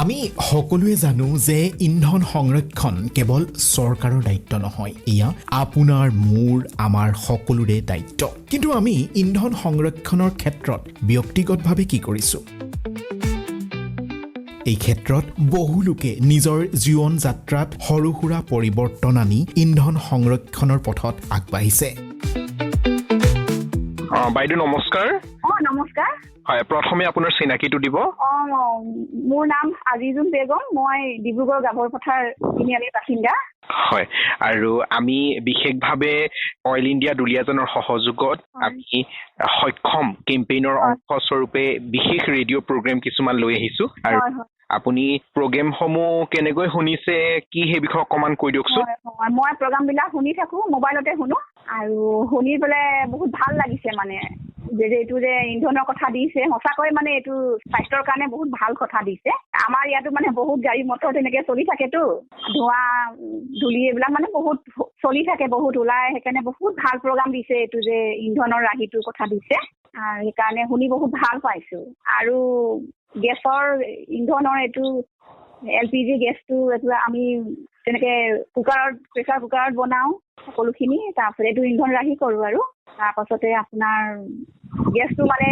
আমি সকলোৱে জানো যে ইন্ধন সংৰক্ষণ কেৱল চৰকাৰৰ দায়িত্ব নহয়, এয়া আপোনাৰ মোৰ আমাৰ সকলোৰে দায়িত্ব। কিন্তু আমি ইন্ধন সংৰক্ষণৰ ক্ষেত্ৰত ব্যক্তিগতভাৱে কি কৰিছোঁ? এই ক্ষেত্ৰত বহু লোকে নিজৰ জীৱন যাত্ৰাত সৰু সুৰা পৰিৱৰ্তন আনি ইন্ধন সংৰক্ষণৰ পথত আগবাঢ়িছে। বাইদেউ নমস্কাৰ। নমস্কাৰ। হয়, প্ৰথমে আপোনাৰ চিনাকিটো দিব। মোৰ নাম আজিজুল বেগম, মই ডিব্ৰুগড় গাভৰুপথাৰ তিনিআলিৰ বাসিন্দা। হয়, আৰু আমি বিশেষভাৱে অইল ইণ্ডিয়া দুলীয়াজানৰ সহযোগত আমি সক্ষম কেম্পেইনৰ অংশস্বৰূপে বিশেষ ৰেডিঅ' প্ৰগ্ৰেম কিছুমান লৈ আহিছো। আৰু আপুনি প্ৰগ্ৰেমসমূহ কেনেকৈ শুনিছে, কি সেই বিষয়ে অকণমান কৈ দিয়কচোন। মই প্ৰগ্ৰামবিলাক শুনি থাকো, মোবাইলতে শুনো, আৰু শুনি পেলাই বহুত ভাল লাগিছে। মানে এইটো যে ইন্ধনৰ কথা দিছে, সঁচাকৈ মানে এইটো স্বাস্থ্যৰ কাৰণে বহুত ভাল কথা দিছে। আমাৰ ইয়াতো মানে বহুত গাড়ী মটৰ তেনেকে চলি থাকেতো, ধোঁৱা ধূলি এইবিলাক মানে বহুত চলি থাকে, বহুত ওলাই, সেইকাৰণে বহুত ভাল প্ৰগ্ৰাম দিছে। এইটো যে ইন্ধনৰ ৰাহিটোৰ কথা দিছে, আৰু সেইকাৰণে শুনি বহুত ভাল পাইছো। আৰু গেছৰ ইন্ধনৰ এইটো LPG গেছটো এইটো আমি তেনেকে প্ৰেছাৰ কুকাৰত বনাওঁ সকলোখিনি। তাৰপিছত এইটো ইন্ধন ৰাহি কৰোঁ, আৰু তাৰপাছতে আপোনাৰ গেছটো মানে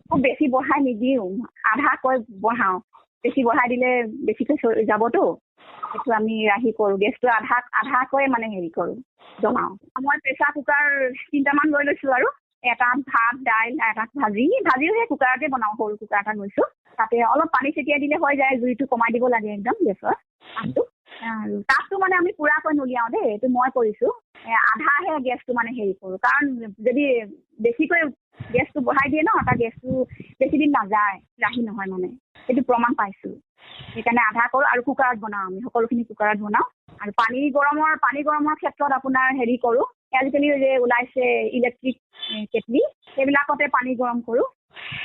খুব বেছি বঢ়াই নিদিওঁ, আধাকৈ বঢ়াওঁ। বেছি বঢ়াই দিলে বেছিকৈ যাবতো, সেইটো আমি ৰাহি কৰোঁ। গেছটো আধাকৈ মানে হেৰি কৰোঁ, জ্বলাওঁ। মই প্ৰেছাৰ কুকাৰ 3টামান লৈ লৈছোঁ, আৰু এটাত ভাত, দাইল, এটাত ভাজিও সেই কুকাৰতে বনাওঁ, সৰু কুকাৰ এটা লৈছোঁ। তাতে অলপ পানী ছটিয়াই দিলে হৈ যায়, জুইটো কমাই দিব লাগে একদম গেছৰ তাপটো। আৰু তাপটো মানে আমি পুৰাকৈ নুলিয়াওঁ দেই, এইটো মই কৰিছোঁ। আধাহে গেছটো মানে হেৰি কৰোঁ, কাৰণ যদি বেছিকৈ গেছটো বঢ়াই দিয়ে ন, তাৰ গেছটো বেছি দিন নাযায়, ৰাহি নহয়, মানে সেইটো প্ৰমাণ পাইছোঁ। সেইকাৰণে আধা কৰোঁ, আৰু কুকাৰত বনাওঁ, আমি সকলোখিনি কুকাৰত বনাওঁ। আৰু পানী গৰমৰ ক্ষেত্ৰত আপোনাৰ হেৰি কৰোঁ, আজিকালি যে ওলাইছে ইলেক্ট্ৰিক কেটলি, সেইবিলাকতে পানী গৰম কৰোঁ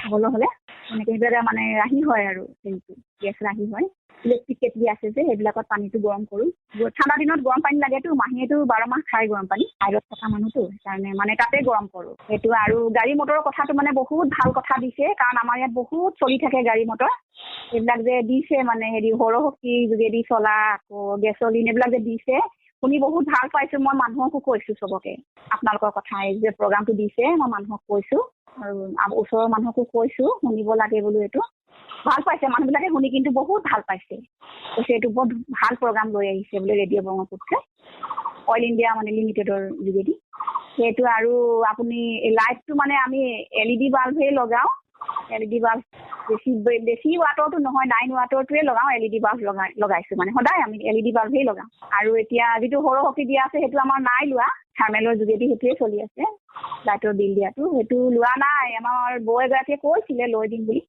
হ'বলৈ হ'লে, এনেকৈ সেইবিলাক মানে ৰাহি হয়, আৰু হেৰিটো গেছ ৰাহি হয়। ইলেক্ট্ৰিক কেটলি আছে যে, সেইবিলাকত পানীটো গৰম কৰোঁ। ঠাণ্ডা দিনত গৰম পানী লাগেতো, মাহীয়েতো 12 মাহ খাই গৰম পানী, থাইৰয়ড থকা মানুহতো, সেইকাৰণে মানে তাতে গৰম কৰোঁ সেইটো। আৰু গাড়ী মটৰৰ কথাটো মানে বহুত ভাল কথা দিছে, কাৰণ আমাৰ ইয়াত বহুত চলি থাকে গাড়ী মটৰ। এইবিলাক যে দিছে মানে হেৰি সৌৰশক্তিৰ যোগেদি চলা, আকৌ গেছলিন এইবিলাক যে দিছে, শুনি বহুত ভাল পাইছোঁ। মই মানুহকো কৈছোঁ, চবকে আপোনালোকৰ কথা, এই যে প্ৰগ্ৰামটো দিছে, মই মানুহক কৈছোঁ, আৰু ওচৰৰ মানুহকো কৈছোঁ শুনিব লাগে বোলো। এইটো ভাল পাইছে মানুহবিলাকে শুনি, কিন্তু বহুত ভাল পাইছে, কৈছে এইটো বহুত ভাল প্ৰগ্ৰাম লৈ আহিছে বোলে ৰেডিঅ' ব্ৰহ্মপুত্ৰই, অইল ইণ্ডিয়া মানে লিমিটেডৰ যোগেদি সেইটো। আৰু আপুনি লাইটটো মানে আমি LED বাল্বহে লগাওঁ, LED বাল্ব বেছি ৱাটৰটো নহয়, 9 ৱাটৰটোৱে লগাওঁ। LED বাল্ব লগাইছোঁ, মানে সদায় আমি LED বাল্বহে লগাওঁ। আৰু এতিয়া যিটো সৌৰশক্তি দিয়া আছে, সেইটো আমাৰ নাই লোৱা, থাৰ্মেলৰ যোগেদি সেইটোৱে চলি আছে, লাইটৰ বিল দিয়াটো সেইটো লোৱা নাই। আমাৰ বৌ এগৰাকীয়ে কৈছিলে লৈ দিম বুলি,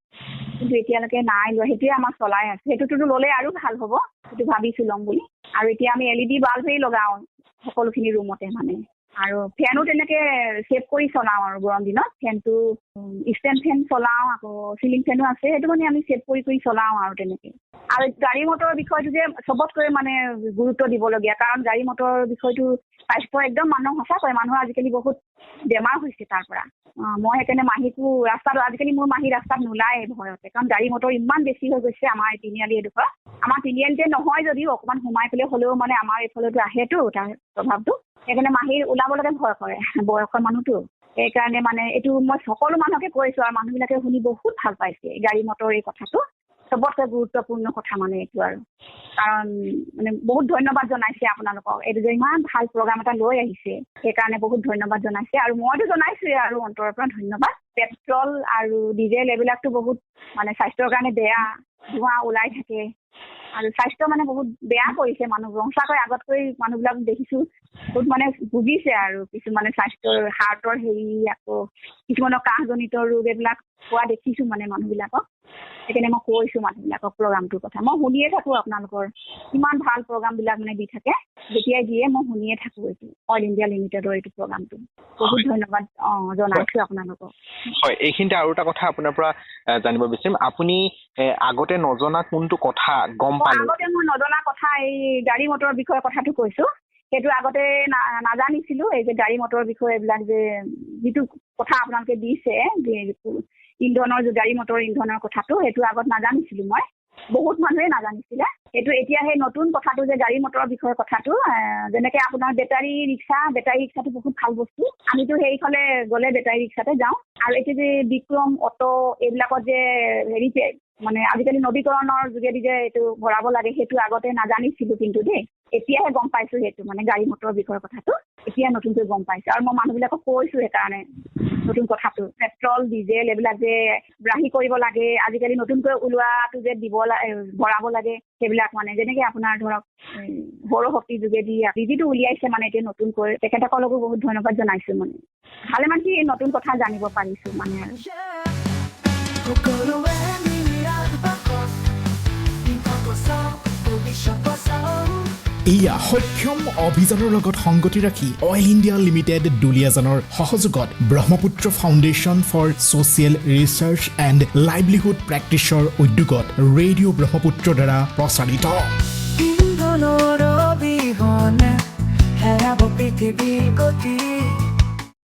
কিন্তু এতিয়ালৈকে নাই লোৱা, সেইটোৱে আমাৰ চলাই আছে। সেইটোতো ল'লে আৰু ভাল হ'ব, সেইটো ভাবিছোঁ ল'ম বুলি। আৰু এতিয়া আমি LED বাল্বহে লগাওঁ সকলোখিনি ৰুমতে মানে। আৰু ফেনো তেনেকে ছেভ কৰি চলাওঁ, আৰু গৰম দিনত ফেনটো ষ্টেণ্ড ফেন চলাওঁ, আকৌ চিলিং ফেনো আছে, সেইটো মানে আমি ছেভ কৰি চলাওঁ আৰু তেনেকে। আৰু গাড়ী মটৰৰ বিষয়টো যে চবতকৈ মানে গুৰুত্ব দিবলগীয়া, কাৰণ গাড়ী মটৰৰ বিষয়টো স্বাস্থ্য একদম সঁচাকৈ মানুহৰ আজিকালি বহুত বেমাৰ হৈছে তাৰ পৰা। মই সেইকাৰণে মাহীকো আজিকালি মোৰ মাহী ৰাস্তাত নোলায় ভয়তে, কাৰণ গাড়ী মটৰ ইমান বেছি হৈ গৈছে আমাৰ তিনিআলি এডোখৰ। আমাৰ তিনিআলিতে নহয় যদিও অকণমান সোমাই পেলাই হ'লেও মানে আমাৰ এইফালেতো আহেতো তাৰ প্ৰভাৱটো, সেইকাৰণে মাহীৰ ওলাবলৈকে ভয় কৰে, বয়সৰ মানুহটো। সেইকাৰণে মানে এইটো মই সকলো মানুহকে কৈছোঁ, আৰু মানুহবিলাকে শুনি বহুত ভাল পাইছে গাড়ী মটৰ এই কথাটো। চবতকৈ গুৰুত্বপূৰ্ণ কথা মানে এইটো, আৰু কাৰণ মানে বহুত ধন্যবাদ জনাইছে আপোনালোকক, এইটো যে ইমান ভাল প্ৰগ্ৰাম এটা লৈ আহিছে, সেইকাৰণে বহুত ধন্যবাদ জনাইছে। আৰু মইতো জনাইছোঁৱে, আৰু অন্তৰৰ পৰা ধন্যবাদ। পেট্ৰল আৰু ডিজেল এইবিলাকতো বহুত মানে স্বাস্থ্যৰ কাৰণে বেয়া, ধোঁৱা ওলাই থাকে, আৰু স্বাস্থ্য মানে বহুত বেয়া কৰিছে মানুহবোৰ। সঁচাকৈ আগতকৈ মানুহবিলাক দেখিছোঁ বহুত মানে ভুগিছে, আৰু কিছুমানে স্বাস্থ্যৰ হাৰ্টৰ হেৰি, আকৌ কিছুমানৰ কাহজনিত ৰোগ এইবিলাক হোৱা দেখিছোঁ মানে মানুহবিলাকক। সেইকাৰণে মই কৈছোঁ মানুহবিলাকক প্ৰগ্ৰামটোৰ কথা। মই শুনিয়ে থাকোঁ আপোনালোকৰ ইমান ভাল প্ৰগ্ৰামবিলাক মানে দি থাকে, যেতিয়াই দিয়ে মই শুনিয়ে থাকোঁ এইটো অইল ইণ্ডিয়া লিমিটেডৰ এইটো প্ৰগ্ৰামটো। বহুত ধন্যবাদ জনাইছোঁ আপোনালোকক। হয়, এইখিনিতে আৰু এটা কথা আপোনাৰ পৰা জানিব বিচাৰিম, আপুনি আগতে নজনা কোনটো কথা গম পালে? আগতে মই নজনা কথা এই গাড়ী মটৰৰ বিষয়ে কথাটো কৈছোঁ, সেইটো আগতে নাজানিছিলোঁ। এই যে গাড়ী মটৰৰ বিষয়ে এইবিলাক যে যিটো কথা আপোনালোকে দিছে যে ইন্ধনৰ গাড়ী মটৰ ইন্ধনৰ কথাটো, সেইটো আগত নাজানিছিলোঁ মই, বহুত মানুহে নাজানিছিলে। সেইটো এতিয়া সেই নতুন কথাটো যে গাড়ী মটৰৰ বিষয়ৰ কথাটো, যেনেকে আপোনাৰ বেটাৰী ৰিক্সাটো বহুত ভাল বস্তু। আমিতো সেইফালে গ'লে বেটাৰী ৰিক্সাতে যাওঁ। আৰু এতিয়া যে বিক্ৰম অটো এইবিলাকত যে হেৰিতে মানে আজিকালি নৱীকৰণৰ যোগেদি যে এইটো ভৰাব লাগে, সেইটো আগতে নাজানিছিলোঁ কিন্তু দেই। এতিয়াহে গম পাইছোঁ সেইটো মানে গাড়ী মটৰৰ বিষয়ৰ কথাটো এতিয়া নতুনকৈ গম পাইছোঁ। আৰু মই মানুহবিলাকক কৈছোঁ সেইকাৰণে নতুন কথাটো, পেট্ৰল ডিজেল এইবিলাক যে ৰাহি কৰিব লাগে, আজিকালি নতুনকৈ ওলোৱাটো যে ভৰাব লাগে, সেইবিলাক মানে যেনেকে আপোনাৰ ধৰক সৌৰশক্তিৰ যোগেদি যিটো উলিয়াইছে মানে এতিয়া নতুনকৈ, তেখেতসকলকো বহুত ধন্যবাদ জনাইছোঁ। মানে ভালেমানকি নতুন কথা জানিব পাৰিছোঁ মানে আৰু। এয়া সক্ষম অভিযানৰ লগত সংগতি ৰাখি অইল ইণ্ডিয়া লিমিটেড দুলিয়াজানৰ সহযোগত Brahmaputra Foundation for Social Research and Livelihood প্ৰেক্টিছৰ উদ্যোগত ৰেডিঅ' ব্ৰহ্মপুত্ৰৰ দ্বাৰা প্ৰচাৰিত ইন্ধনৰ অবিহনে হেৰাব পৃথিৱীৰ গতি।